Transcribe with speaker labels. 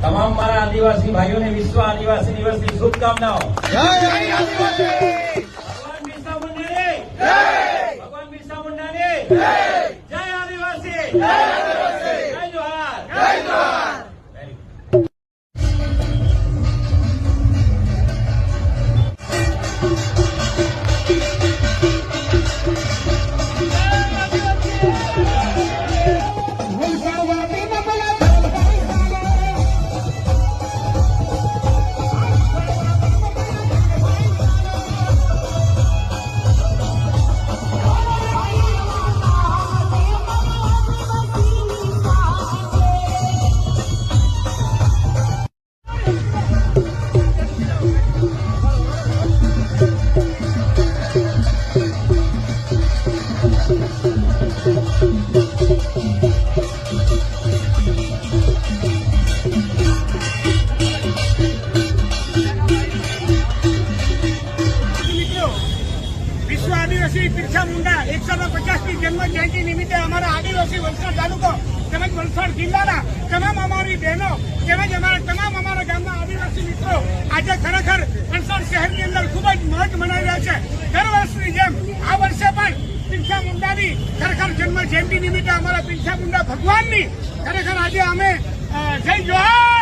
Speaker 1: તમામ મારા આદિવાસી ભાઈઓને વિશ્વ આદિવાસી દિવસની શુભકામનાઓ। ભગવાન બિરસા મુંડાને જય, ભગવાન બિરસા મુંડાને જય, જય આદિવાસી, જય જોહાર, જય જોહાર।
Speaker 2: વિશ્વ આદિવાસી બિરસા મુંડા 150મી જન્મ જયંતિ નિમિત્તે અમારા આદિવાસી વલસાડ તાલુકો તેમજ વલસાડ જિલ્લાના તમામ અમારી બહેનો તેમજ અમારા ગામના આદિવાસી મિત્રો આજે ખરેખર વલસાડ શહેરની અંદર ખૂબ જ મોજ મનાવી રહ્યા છે। દર વર્ષની જેમ આ વર્ષે પણ બિરસા મુંડાની ખરેખર જન્મ જયંતિ નિમિત્તે અમારા બિરસા મુંડા ભગવાનની ખરેખર આજે અમે જય જોહાર।